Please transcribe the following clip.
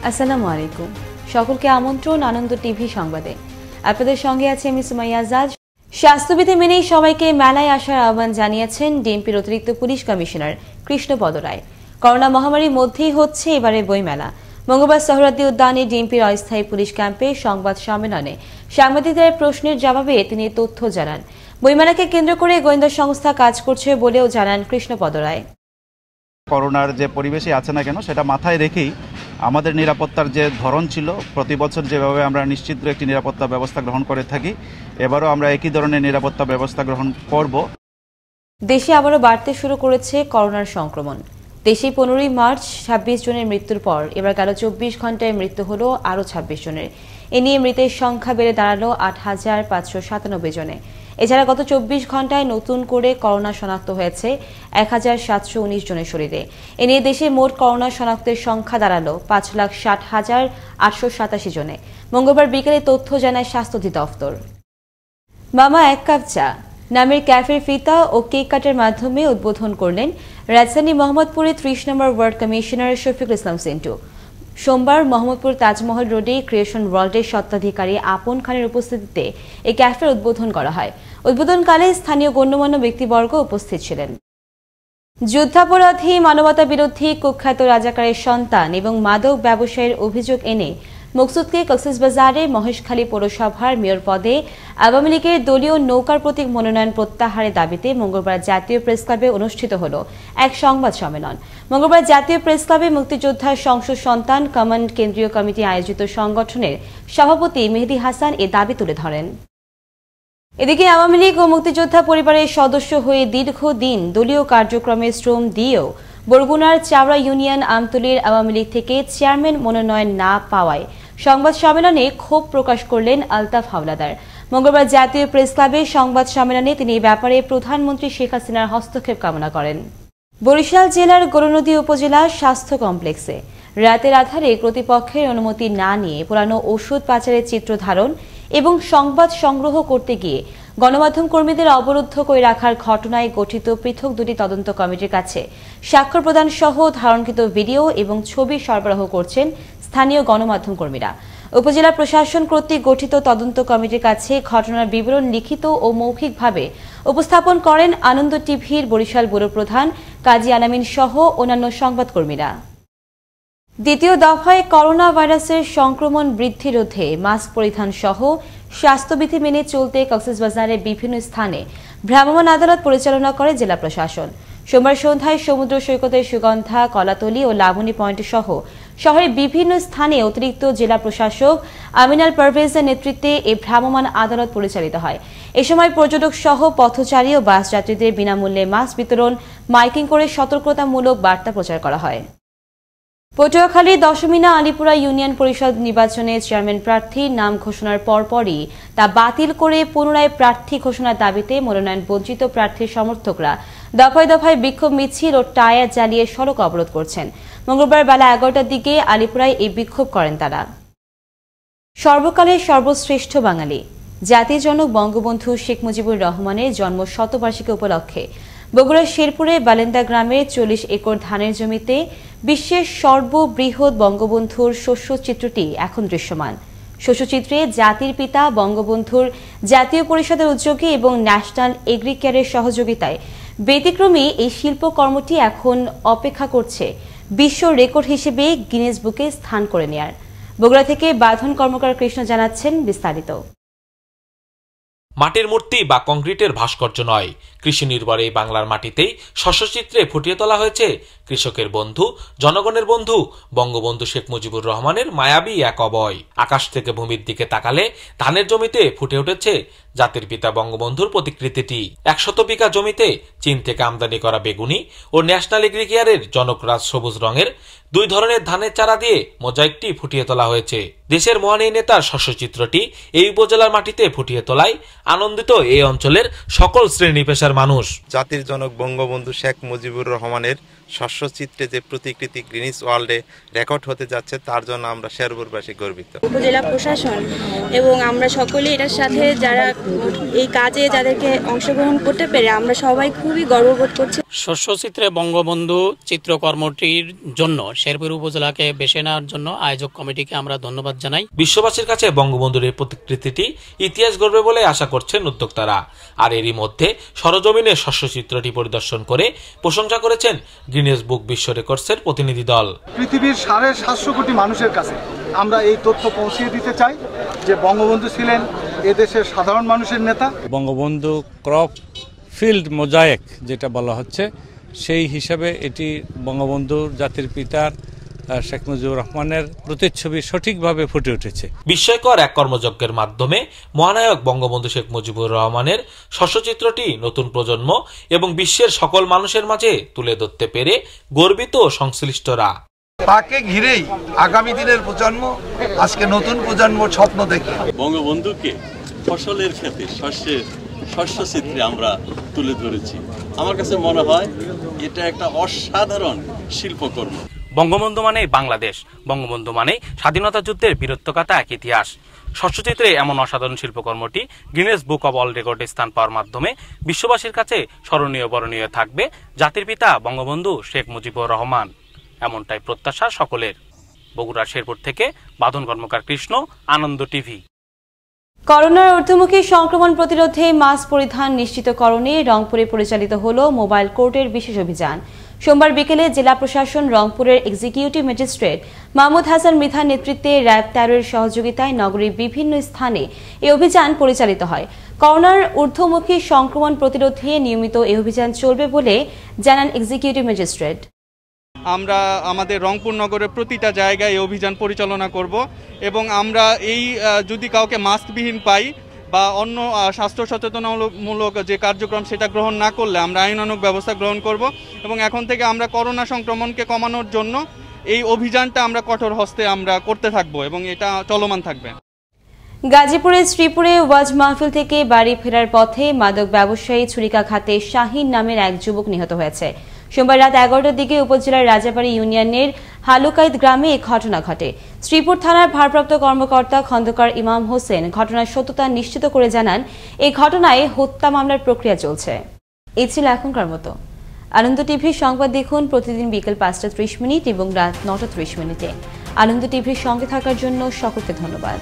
আসসালামু আলাইকুম। সকলকে আমন্ত্রণ আনন্দ টিভি সংবাদে। আপনাদের সঙ্গে আছে আমি সুমাইয়া আজাদ। স্বাস্থ্যবিধি মেনেই সবাইকে মেলায় আসার আহ্বান জানিয়েছেন ডিএমপির অতিরিক্ত পুলিশ কমিশনার কৃষ্ণপদ রায়। করোনা মহামারীর মধ্যেই হচ্ছে এবারে বইমেলা। মঙ্গলবার সোহরাওয়ার্দী উদ্যানে ডিএমপির অস্থায়ী পুলিশ ক্যাম্পে সংবাদ সম্মেলনে সাংবাদিকদের প্রশ্নের জবাবে তিনি তথ্য জানান। বইমেলাকে কেন্দ্র করে গোয়েন্দা সংস্থা কাজ করছে বলেও জানান কৃষ্ণপদ রায়। করোনার যে পরিবেশে আছে না কেন সেটা মাথায় রেখেই আমাদের নিরাপত্তার যে ধরন ছিল প্রতি বছর যেভাবে আমরা নিশ্চিত একটি নিরাপত্তা ব্যবস্থা গ্রহণ করে থাকি, এবারও আমরা একই ধরনের নিরাপত্তা ব্যবস্থা গ্রহণ করব। দেশে আবারও বাড়তে শুরু করেছে করোনার সংক্রমণ। দেশে 15 মার্চ 26 জনের মৃত্যুর পর এবার গেল 24 ঘন্টায় মৃত্যু হলো আরও 26 জনের। এ নিয়ে মৃতের সংখ্যা বেড়ে দাঁড়ালো 8,597 জনে। এছাড়া গত 24 ঘন্টায় নতুন করে করোনা শনাক্ত হয়েছে 1,719 জনের শরীরে। এ নিয়ে দেশে মোট করোনা শনাক্তের সংখ্যা দাঁড়ালো 5,60,887 জনে। মঙ্গলবার বিকেলে তথ্য জানায় স্বাস্থ্য অধিদপ্তর। মামা এক কাপ চা নামের ক্যাফের ফিতা ও কেক কাটের মাধ্যমে উদ্বোধন করলেন রাজধানী মোহাম্মদপুরে 30 নম্বর ওয়ার্ড কমিশনার শফিকুল ইসলাম সিন্টু। সোমবার মোহাম্মদপুর তাজমহল রোডে ক্রিয়েশন ওয়ার্ল্ডের স্বত্বাধিকারী আপন খানের উপস্থিতিতে এই ক্যাফের উদ্বোধন করা হয়। উদ্বোধনকালে স্থানীয় গণ্যমান্য ব্যক্তিবর্গ উপস্থিত ছিলেন। যুদ্ধাপরাধী, মানবতা বিরোধী, কুখ্যাত রাজাকারের সন্তান এবং মাদক ব্যবসায়ের অভিযোগ এনে মকসুদকে কক্সবাজারে মহেশখালী পৌরসভার মেয়র পদে আওয়ামী লীগের দলীয় নৌকার প্রতীক মনোনয়ন প্রত্যাহারের দাবিতে মঙ্গলবার জাতীয় প্রেসক্লাবে অনুষ্ঠিত হল এক সংবাদ সম্মেলন। মঙ্গলবার জাতীয় প্রেসক্লাবে মুক্তিযোদ্ধা সংসদ সন্তান কমান্ড কেন্দ্রীয় কমিটি আয়োজিত সংগঠনের সভাপতি মেহেদী হাসান এ দাবি তুলে ধরেন। এদিকে আওয়ামী লীগ ও মুক্তিযোদ্ধা পরিবারের সদস্য হয়ে দীর্ঘদিন দলীয় কার্যক্রমে শ্রম দিয়েও বরগুনার চাওড়া ইউনিয়ন আমতলীর আওয়ামী লীগ থেকে চেয়ারম্যান মনোনয়ন না পাওয়ায় সংবাদ সম্মেলনে ক্ষোভ প্রকাশ করলেন আলতাফ হাওলাদার। মঙ্গলবার জাতীয় প্রেসক্লাবে সংবাদ সম্মেলনে তিনি এই ব্যাপারে প্রধানমন্ত্রী শেখ হাসিনার হস্তক্ষেপ কামনা করেন। বরিশাল জেলার গরুনদী উপজেলা স্বাস্থ্য কমপ্লেক্সে রাতের আধারে কর্তৃপক্ষের অনুমতি না নিয়ে পুরানো ওষুধ পাচারের চিত্র ধারণ এবং সংবাদ সংগ্রহ করতে গিয়ে গণমাধ্যম কর্মীদের অবরুদ্ধ করে রাখার ঘটনায় গঠিত পৃথক দুটি তদন্ত কমিটির কাছে স্বাক্ষর প্রদান সহ ধারণকৃত ভিডিও এবং ছবি সরবরাহ করছেন স্থানীয় গণমাধ্যম কর্মীরা। উপজেলা প্রশাসন কর্তৃক গঠিত তদন্ত কমিটির কাছে ঘটনার বিবরণ লিখিত ও মৌখিকভাবে উপস্থাপন করেন আনন্দ টিভির বরিশাল ব্যুরো প্রধান কাজী আলামিন সহ অন্যান্য সংবাদকর্মীরা। দ্বিতীয় দফায় করোনা ভাইরাসের সংক্রমণ বৃদ্ধি রোধে মাস্ক পরিধান সহ স্বাস্থ্যবিধি মেনে চলতে কক্সবাজারের বিভিন্ন স্থানে ভ্রাম্যমাণ আদালত পরিচালনা করে জেলা প্রশাসন। সোমবার সন্ধ্যায় সমুদ্র সৈকতের সুগন্ধা, কলাতলী ও লাবণী পয়েন্ট সহ শহরের বিভিন্ন স্থানে অতিরিক্ত জেলা প্রশাসক আমিনাল পারভেজের নেতৃত্বে এই ভ্রাম্যমাণ আদালত পরিচালিত হয়। এ সময় পর্যটক সহ পথচারী ও বাস যাত্রীদের বিনামূল্যে মাস্ক বিতরণ, মাইকিং করে সতর্কতামূলক বার্তা প্রচার করা হয়। পটুয়াখালীর দশমিনা আলীপুরা ইউনিয়ন পরিষদ নির্বাচনে চেয়ারম্যান প্রার্থীর নাম ঘোষণার পরপরই তা বাতিল করে পুনরায় প্রার্থী ঘোষণার দাবিতে মনোনয়ন বঞ্চিত প্রার্থীর সমর্থকরা দফায় দফায় বিক্ষোভ মিছিল ও টায়ার জ্বালিয়ে সড়ক অবরোধ করছেন। মঙ্গলবার বেলা 11টার দিকে আলীপুরায় এই বিক্ষোভ করেন তারা। সর্বকালের সর্বশ্রেষ্ঠ বাঙালি, জাতির জনক বঙ্গবন্ধু শেখ মুজিবুর রহমানের জন্ম শতবার্ষিকী উপলক্ষে বগুড়ার শেরপুরে বালেন্দা গ্রামের 40 একর ধানের জমিতে বিশ্বের সর্ববৃহৎ বঙ্গবন্ধুর শস্যচিত্রটি এখন দৃশ্যমান। শস্যচিত্রে জাতির পিতা বঙ্গবন্ধুর জাতীয় পরিষদের উদ্যোগে এবং ন্যাশনাল এগ্রিকেয়ারের সহযোগিতায় ব্যতিক্রমী এই শিল্পকর্মটি এখন অপেক্ষা করছে বিশ্ব রেকর্ড হিসেবে গিনেস বুকে স্থান করে নেয়ার। বগুড়া থেকে বাঁধন কর্মকার কৃষ্ণ জানাচ্ছেন বিস্তারিত। মাটির মূর্তি বা কংক্রিটের ভাস্কর্য নয়, কৃষি নির্ভর এই বাংলার মাটিতেই শস্যচিত্রে ফুটিয়ে তোলা হয়েছে কৃষকের বন্ধু, জনগণের বন্ধু বঙ্গবন্ধু শেখ মুজিবুর রহমানের মায়াবী এক অবয়। আকাশ থেকে ভূমির দিকে তাকালে ধানের জমিতে ফুটে উঠেছে জাতির পিতা বঙ্গবন্ধুর প্রতিকৃতিটি। 100 বিঘা জমিতে চীন থেকে আমদানি করা বেগুনি ও ন্যাশনাল এগ্রিকেয়ারের জনকরাজ সবুজ রঙের 2 ধরনের ধানের চারা দিয়ে মোজাইকটি ফুটিয়ে তোলা হয়েছে। দেশের মহান এই নেতার শস্যচিত্রটি এই উপজেলার মাটিতে ফুটিয়ে তোলায় আনন্দিত এই অঞ্চলের সকল শ্রেণী পেশার মানুষ। জাতির জনক বঙ্গবন্ধু শেখ মুজিবুর রহমানের শস্যচিত্রে যে প্রতিকৃতি গ্রিনিস ওয়ার্ল্ডে রেকর্ড হতে যাচ্ছে, তার জন্য আমরা শেরপুরবাসী গর্বিত। উপজেলা প্রশাসন এবং আমরা সকলে এটার সাথে যারা এই কাজে যাদেরকে অংশগ্রহণ করতে পেরে আমরা সবাই খুবই গর্ববোধ করছি। শস্যচিত্রে বঙ্গবন্ধু চিত্রকর্মটির জন্য শেরপুর উপজেলাকে বেছে নেওয়ার জন্য আয়োজক কমিটিকে আমরা ধন্যবাদ জানাই। বিশ্ববাসীর কাছে বঙ্গবন্ধুর এই প্রতিকৃতিটি ইতিহাস গড়বে বলে আশা করছেন উদ্যোক্তারা। আর এরই মধ্যে সরজমিনে শস্যচিত্রটি পরিদর্শন করে প্রশংসা করেছেন গিনেস বুক বিশ্ব রেকর্ডসের প্রতিনিধি দল। পৃথিবীর 750 কোটি মানুষের কাছে আমরা এই তথ্য পৌঁছিয়ে দিতে চাই যে বঙ্গবন্ধু ছিলেন এদেশের সাধারণ মানুষের নেতা। বঙ্গবন্ধু ক্রপ ফিল্ড মোজায়েক যেটা বলা হচ্ছে, সেই হিসাবে এটি বঙ্গবন্ধুর জাতির পিতার শেখ মুজিবুর রহমানের প্রতিচ্ছবি সঠিকভাবে ফুটে উঠেছে। বিস্ময়কর এক কর্মযজ্ঞের মাধ্যমে মহানায়ক বঙ্গবন্ধু শেখ মুজিবুর রহমানের শস্যচিত্রটি নতুন প্রজন্ম এবং বিশ্বের সকল মানুষের মাঝে তুলে ধরতে পেরে গর্বিত সংশ্লিষ্টরা। তাকে ঘিরেই আগামী দিনের প্রজন্ম, আজকে নতুন প্রজন্ম স্বপ্ন দেখে বঙ্গবন্ধুকে ফসলের ক্ষেত্রে শস্যচিত্রে আমরা তুলে ধরেছি। আমার কাছে মনে হয় এটা একটা অসাধারণ শিল্পকর্ম। বঙ্গবন্ধু মানে বাংলাদেশ, বঙ্গবন্ধু মানে স্বাধীনতা যুদ্ধের বীরত্বগাথা এক ইতিহাস। শস্যচিত্রে এমন অসাধারণ শিল্পকর্মটি গিনেস বুক অব ওয়ার্ল্ড রেকর্ডে স্থান পাওয়ার মাধ্যমে বিশ্ববাসীর কাছে স্মরণীয় বরণীয় থাকবে জাতির পিতা বঙ্গবন্ধু শেখ মুজিবুর রহমান, এমনটাই প্রত্যাশা সকলের। বগুড়ার শেরপুর থেকে বাঁধন কর্মকার কৃষ্ণ, আনন্দ টিভি। করোনার ঊর্ধ্বমুখী সংক্রমণ প্রতিরোধে মাস্ক পরিধান নিশ্চিতকরণে রংপুরে পরিচালিত হল মোবাইল কোর্টের বিশেষ অভিযান। সোমবার বিকেলে জেলা প্রশাসন রংপুরের এক্সিকিউটিভ ম্যাজিস্ট্রেট মাহমুদ হাসান মৃধার নেতৃত্বে র্যাব 13 এর সহযোগিতায় নগরীর বিভিন্ন স্থানে এই অভিযান পরিচালিত হয়। করোনার ঊর্ধ্বমুখী সংক্রমণ প্রতিরোধে নিয়মিত এই অভিযান চলবে বলে জানান এক্সিকিউটিভ ম্যাজিস্ট্রেট। আমরা আমাদের রংপুর নগরের প্রতিটা জায়গায় এই অভিযান পরিচালনা করব এবং আমরা যদি কাউকে মাস্কবিহীন পাই বা অন্য স্বাস্থ্য সচেতনমূলক যে কার্যক্রম সেটা গ্রহণ না করলে আমরা আইনানুগ ব্যবস্থা গ্রহণ করব এবং এখন থেকে আমরা করোনা সংক্রমণকে কমানোর জন্য এই অভিযানটা আমরা কঠোর হস্তে আমরা করতে থাকব এবং এটা চলমান থাকবে। গাজীপুরের শ্রীপুরে ওয়াজ মাহফিল থেকে বাড়ি ফেরার পথে মাদক ব্যবসায়ী ছুরিকাঘাতে শাহিন নামের এক যুবক নিহত হয়েছে। সোমবার রাত 11টার দিকে উপজেলার রাজাবাড়ি ইউনিয়নের হালুকাইদ গ্রামে এই ঘটনা ঘটে। শ্রীপুর থানার ভারপ্রাপ্ত কর্মকর্তা খন্দকার ইমাম হোসেন ঘটনার সত্যতা নিশ্চিত করে জানান, এই ঘটনায় হত্যা মামলার প্রক্রিয়া চলছে। এই ছিল এখনকার মতো। আনন্দ টিভির সংবাদ দেখুন প্রতিদিন বিকেল 5টা 30 মিনিট এবং রাত 9টা 30 মিনিটে। আনন্দ টিভির সঙ্গে থাকার জন্য সকলকে ধন্যবাদ।